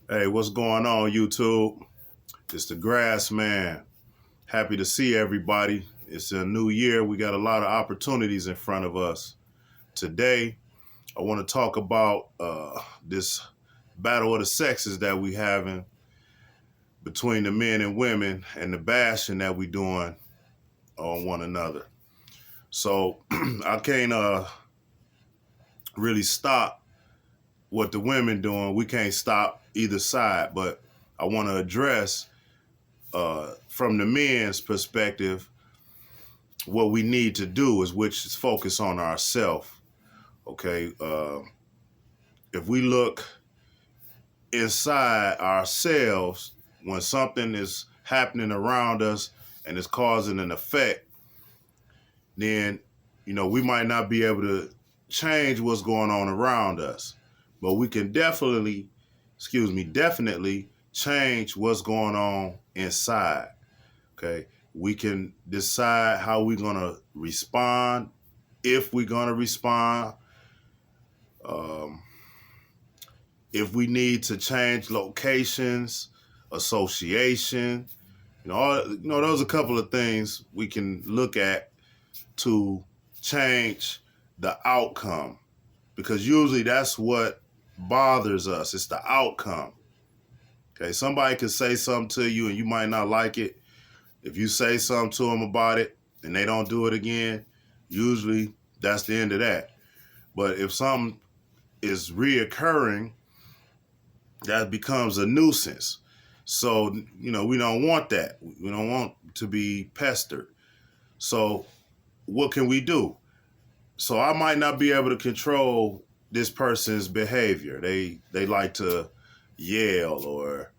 Hey, what's going on, YouTube? It's the Grass Man. Happy to see everybody. It's a new year. We got a lot of opportunities in front of us. Today, I want to talk about this battle of the sexes that we having between the men and women and the bashing that we doing on one another. So I can't really stop what the women doing. We can't stop either side, but I want to address from the men's perspective, what we need to do is which is focus on ourselves. Okay, if we look inside ourselves when something is happening around us and it's causing an effect, then we might not be able to change what's going on around us, but we can definitely change what's going on inside. Okay. We can decide how we're going to respond, if we're going to respond, um, if we need to change locations, association, those are a couple of things we can look at to change the outcome, because usually that's what bothers us. It's the outcome. Okay. Somebody could say something to you and you might not like it. If you say something to them about it and they don't do it again, usually that's the end of that. But if something is reoccurring, that becomes a nuisance. So, we don't want that. We don't want to be pestered. So what can we do? So I might not be able to control this person's behavior. They like to yell, or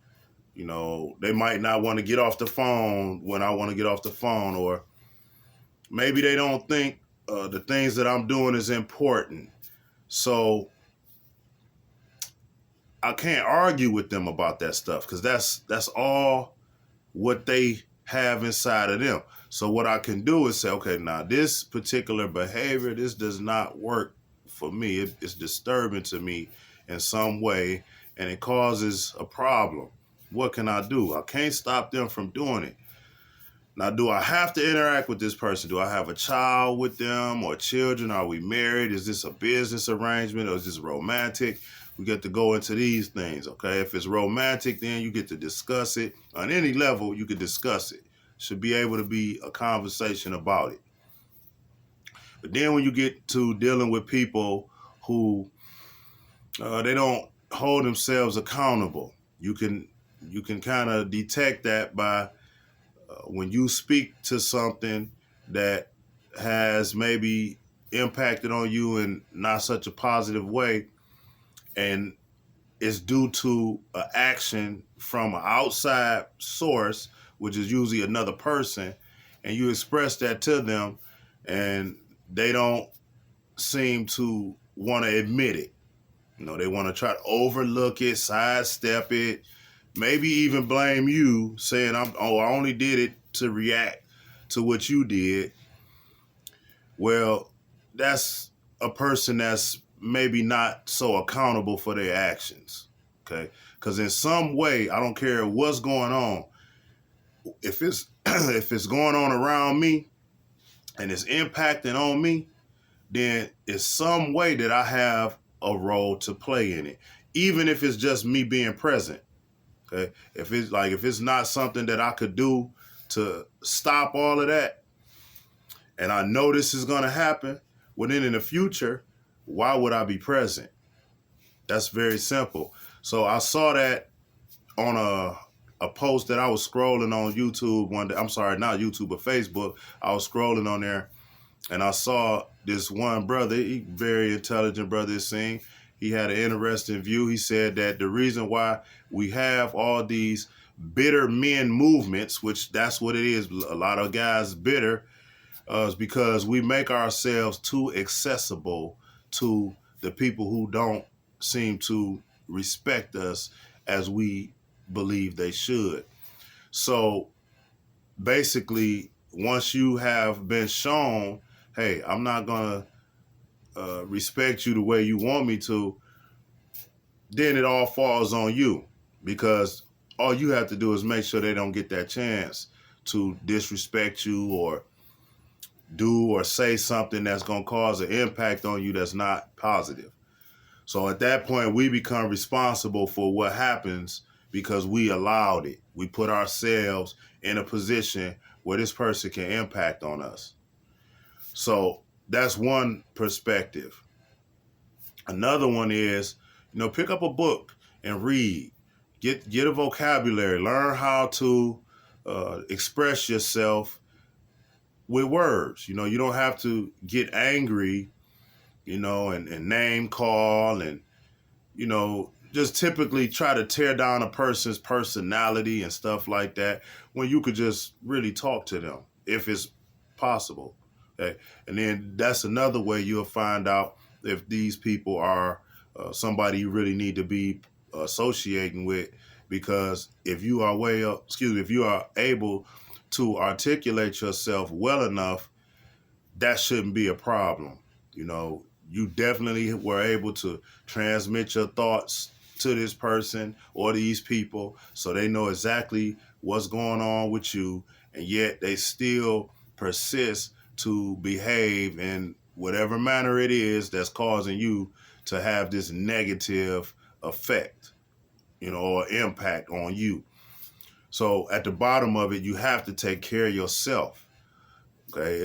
they might not want to get off the phone when I want to get off the phone, or maybe they don't think the things that I'm doing is important. So I can't argue with them about that stuff, because that's all what they have inside of them. So what I can do is say, okay, now this particular behavior, this does not work for me. It's disturbing to me in some way, and it causes a problem. What can I do? I can't stop them from doing it. Now, do I have to interact with this person? Do I have a child with them or children? Are we married? Is this a business arrangement, or is this romantic? We get to go into these things, okay? If it's romantic, then you get to discuss it. On any level, you can discuss it. Should be able to be a conversation about it. But then when you get to dealing with people who they don't hold themselves accountable, you can kind of detect that by when you speak to something that has maybe impacted on you in not such a positive way, and it's due to an action from an outside source, which is usually another person, and you express that to them, and they don't seem to want to admit it. They want to try to overlook it, sidestep it, maybe even blame you, saying, I only did it to react to what you did. Well, that's a person that's maybe not so accountable for their actions. Okay. Because in some way, I don't care what's going on, if it's if it's going on around me and it's impacting on me, then it's some way that I have a role to play in it, even if it's just me being present. Okay. If it's not something that I could do to stop all of that, and I know this is going to happen, well, then in the future, why would I be present? That's very simple. So I saw that on a post that I was scrolling on YouTube one day. I'm sorry, not YouTube, but Facebook. I was scrolling on there, and I saw this one brother, very intelligent brother, it seemed. He had an interesting view. He said that the reason why we have all these bitter men movements, which that's what it is, a lot of guys bitter, is because we make ourselves too accessible to the people who don't seem to respect us as we believe they should. So basically, once you have been shown, hey, I'm not going to respect you the way you want me to, then it all falls on you, because all you have to do is make sure they don't get that chance to disrespect you or do or say something that's going to cause an impact on you that's not positive. So at that point, we become responsible for what happens because we allowed it. We put ourselves in a position where this person can impact on us. So that's one perspective. Another one is, pick up a book and read. Get a vocabulary. Learn how to express yourself with words. You don't have to get angry, and name call and, just typically try to tear down a person's personality and stuff like that when you could just really talk to them if it's possible. Okay? And then that's another way you'll find out if these people are somebody you really need to be associating with, because if you are able to articulate yourself well enough, that shouldn't be a problem. You definitely were able to transmit your thoughts to this person or these people so they know exactly what's going on with you, and yet they still persist to behave in whatever manner it is that's causing you to have this negative effect, or impact on you. So at the bottom of it, you have to take care of yourself. Okay.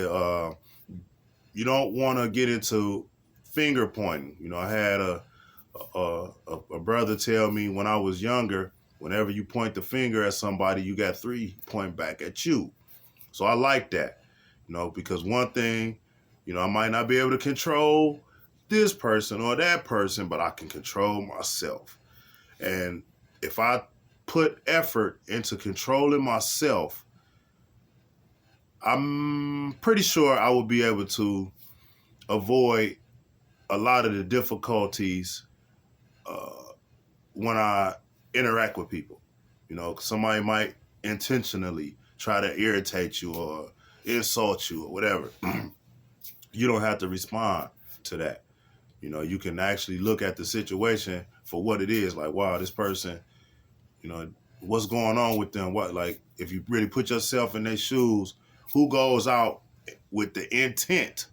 You don't want to get into finger pointing. I had a brother tell me when I was younger, whenever you point the finger at somebody, you got 3 point back at you. So I like that, because one thing, I might not be able to control this person or that person, but I can control myself. And if I put effort into controlling myself, I'm pretty sure I will be able to avoid a lot of the difficulties when I interact with people. Somebody might intentionally try to irritate you or insult you or whatever. You don't have to respond to that. You can actually look at the situation for what it is. Like, wow, this person, what's going on with them? If you really put yourself in their shoes, who goes out with the intent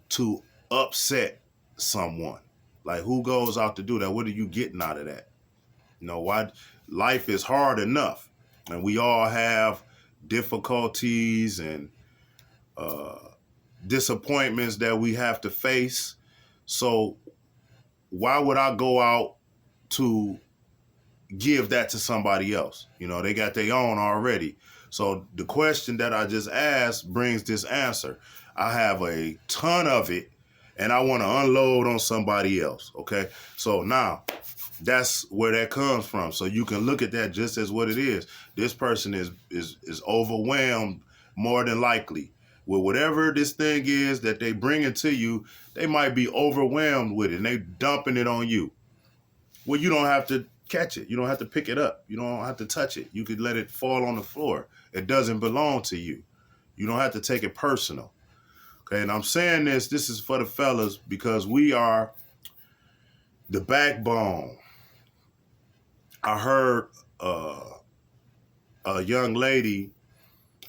to upset someone? Like, who goes out to do that? What are you getting out of that? Why? Life is hard enough, and we all have difficulties and disappointments that we have to face. So why would I go out to give that to somebody else? They got their own already. So the question that I just asked brings this answer. I have a ton of it, and I want to unload on somebody else. Okay. So now that's where that comes from. So you can look at that just as what it is. This person is overwhelmed more than likely with whatever this thing is that they bring into you. They might be overwhelmed with it and they dumping it on you. Well, you don't have to catch it. You don't have to pick it up. You don't have to touch it. You could let it fall on the floor. It doesn't belong to you. You don't have to take it personal. Okay, and I'm saying this is for the fellas because we are the backbone. I heard a young lady,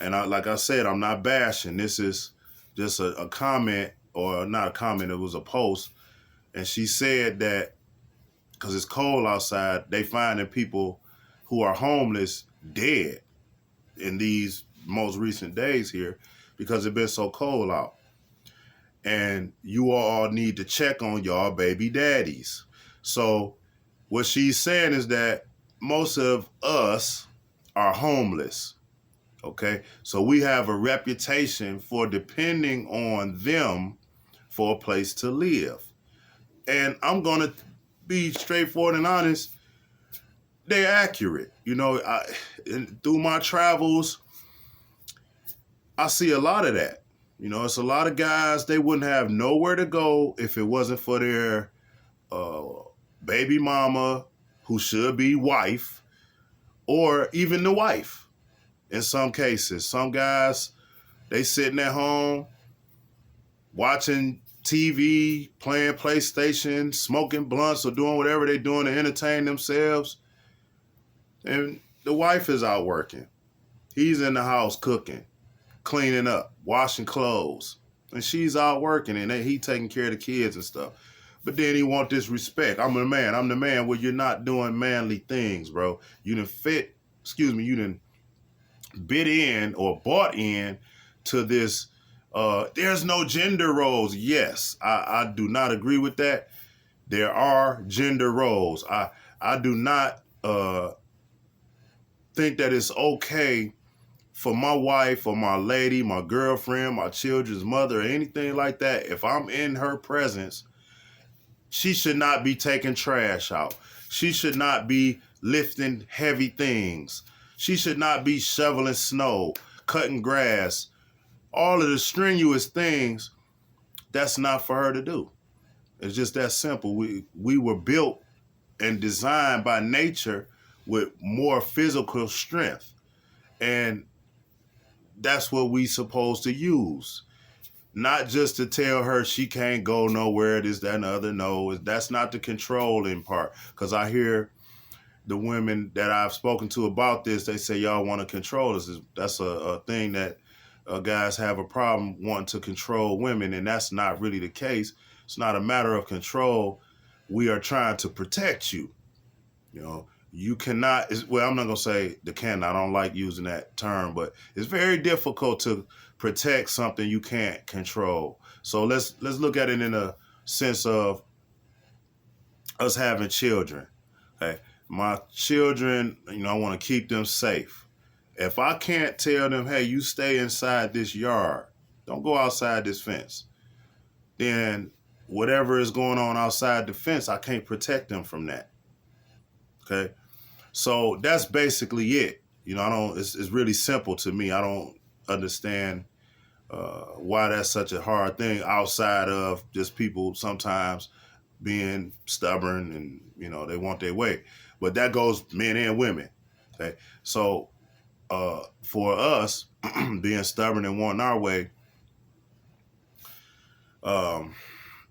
and like I said, I'm not bashing. This is just a comment, or not a comment, it was a post. And she said that because it's cold outside, they finding people who are homeless dead in these most recent days here because it's been so cold out. And you all need to check on y'all baby daddies. So what she's saying is that most of us are homeless, okay? So we have a reputation for depending on them for a place to live. And I'm going to be straightforward and honest, they're accurate. Through my travels, I see a lot of that. It's a lot of guys, they wouldn't have nowhere to go if it wasn't for their baby mama, who should be wife, or even the wife in some cases. Some guys, they sitting at home watching TV, playing PlayStation, smoking blunts, or doing whatever they're doing to entertain themselves. And the wife is out working. He's in the house cooking, cleaning up, washing clothes. And she's out working and he taking care of the kids and stuff. But then he want this respect. I'm the man. I'm the man. Well, you're not doing manly things, bro. You you done bit in or bought in to this. There's no gender roles. Yes, I do not agree with that. There are gender roles. I do not think that it's okay for my wife or my lady, my girlfriend, my children's mother, or anything like that. If I'm in her presence, she should not be taking trash out. She should not be lifting heavy things. She should not be shoveling snow, cutting grass, all of the strenuous things. That's not for her to do. It's just that simple. We were built and designed by nature with more physical strength. And that's what we supposed to use. Not just to tell her she can't go nowhere, this, that, and the other. No, that's not the controlling part. Because I hear the women that I've spoken to about this, they say y'all want to control us. That's a thing that guys have a problem wanting to control women, and that's not really the case. It's not a matter of control. We are trying to protect you. You know, you cannot, well, I'm not going to say the cannot. I don't like using that term, but it's very difficult to protect something you can't control. So let's look at it in a sense of us having children. Okay. My children, I want to keep them safe. If I can't tell them, hey, you stay inside this yard, don't go outside this fence, then whatever is going on outside the fence, I can't protect them from that. Okay. So that's basically it. It's really simple to me. I don't understand why that's such a hard thing outside of just people sometimes being stubborn and, they want their way. But that goes men and women. Okay. So for us being stubborn and wanting our way,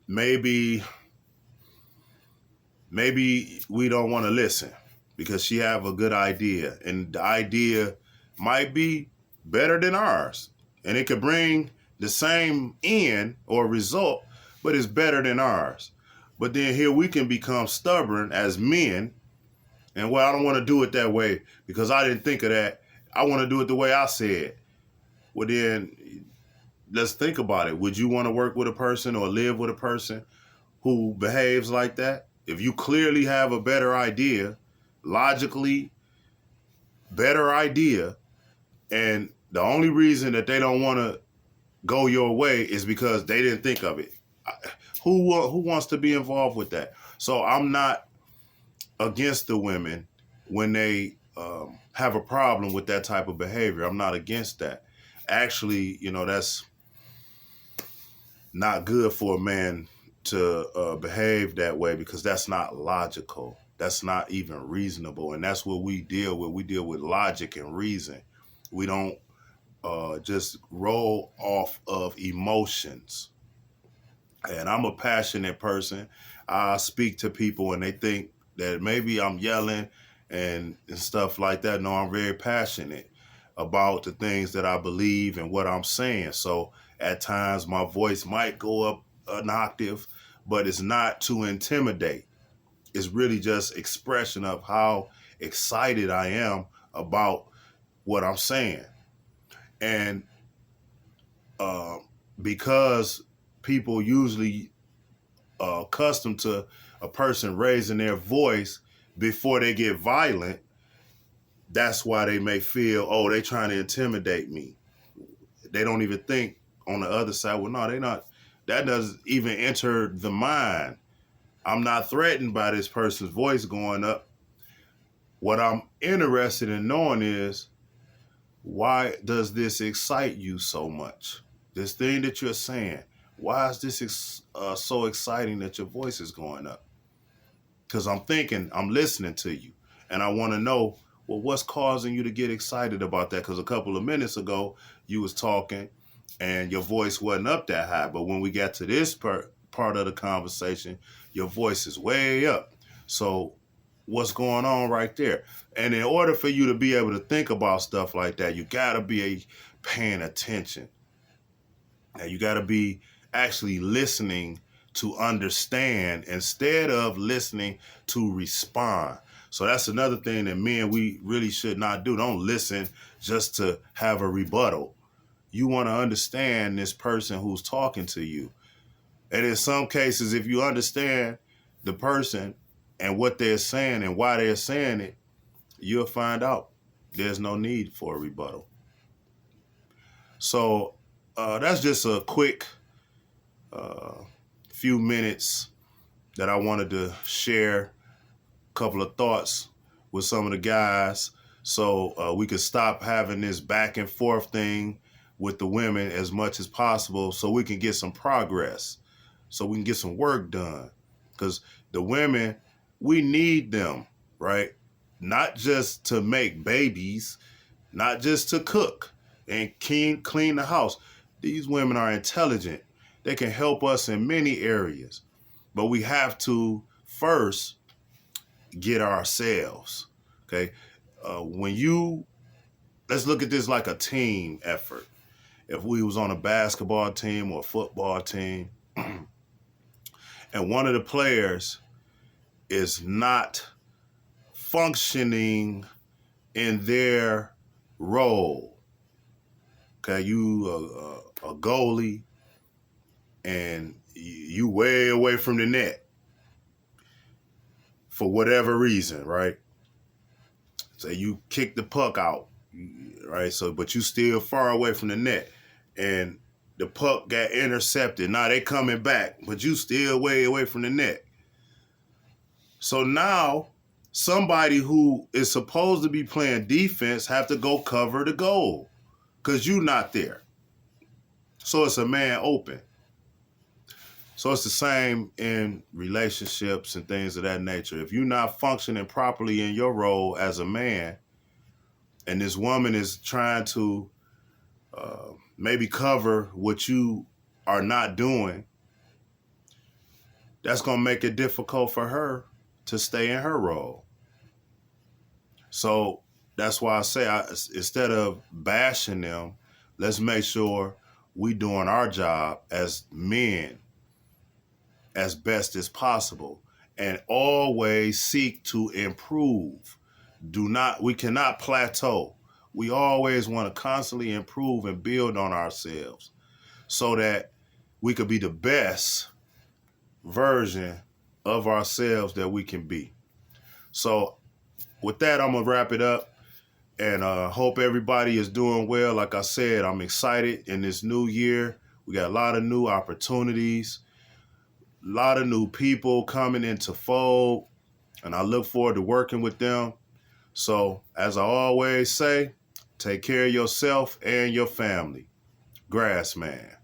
maybe we don't want to listen because she have a good idea, and the idea might be better than ours, and it could bring the same end or result, but it's better than ours. But then here we can become stubborn as men, and well, I don't want to do it that way because I didn't think of that. I want to do it the way I said. Well, then let's think about it. Would you want to work with a person or live with a person who behaves like that? If you clearly have a better idea, logically better idea, and the only reason that they don't want to go your way is because they didn't think of it. Who wants to be involved with that? So I'm not against the women when they have a problem with that type of behavior. I'm not against that. Actually, that's not good for a man to behave that way because that's not logical. That's not even reasonable. And that's what we deal with. We deal with logic and reason. We don't just roll off of emotions. And I'm a passionate person. I speak to people and they think that maybe I'm yelling and stuff like that. No, I'm very passionate about the things that I believe and what I'm saying. So at times my voice might go up an octave, but it's not to intimidate. It's really just expression of how excited I am about what I'm saying. And because people usually accustomed to a person raising their voice before they get violent, that's why they may feel, oh, they're trying to intimidate me. They don't even think on the other side, well, no, they're not. That doesn't even enter the mind. I'm not threatened by this person's voice going up. What I'm interested in knowing is, why does this excite you so much? This thing that you're saying, why is this so exciting that your voice is going up? Because I'm listening to you, and I want to know, well, what's causing you to get excited about that? Because a couple of minutes ago, you was talking, and your voice wasn't up that high. But when we got to this part of the conversation, your voice is way up. So what's going on right there. And in order for you to be able to think about stuff like that, you got to be paying attention. And you got to be actually listening to understand instead of listening to respond. So that's another thing that men, we really should not do. Don't listen just to have a rebuttal. You want to understand this person who's talking to you. And in some cases, if you understand the person and what they're saying and why they're saying it, you'll find out there's no need for a rebuttal. So that's just a quick few minutes that I wanted to share a couple of thoughts with some of the guys so we could stop having this back and forth thing with the women as much as possible so we can get some progress, so we can get some work done. Because the women, we need them, right? Not just to make babies, not just to cook and clean the house. These women are intelligent. They can help us in many areas. But we have to first get ourselves, okay? Let's look at this like a team effort. If we was on a basketball team or a football team, and one of the players is not functioning in their role, okay, you a goalie and you way away from the net for whatever reason, right? So you kick the puck out, right? So, but you still far away from the net, and the puck got intercepted. Now they coming back, but you still way away from the net. So now somebody who is supposed to be playing defense have to go cover the goal because you not there. So it's a man open. So it's the same in relationships and things of that nature. If you're not functioning properly in your role as a man, and this woman is trying to maybe cover what you are not doing, that's going to make it difficult for her to stay in her role. So that's why I say, instead of bashing them, let's make sure we doing our job as men as best as possible, and always seek to improve. We cannot plateau. We always want to constantly improve and build on ourselves so that we could be the best version of ourselves that we can be. So with that, I'm going to wrap it up, and hope everybody is doing well. Like I said, I'm excited in this new year. We got a lot of new opportunities, a lot of new people coming into fold, and I look forward to working with them. So as I always say, take care of yourself and your family. Grassman.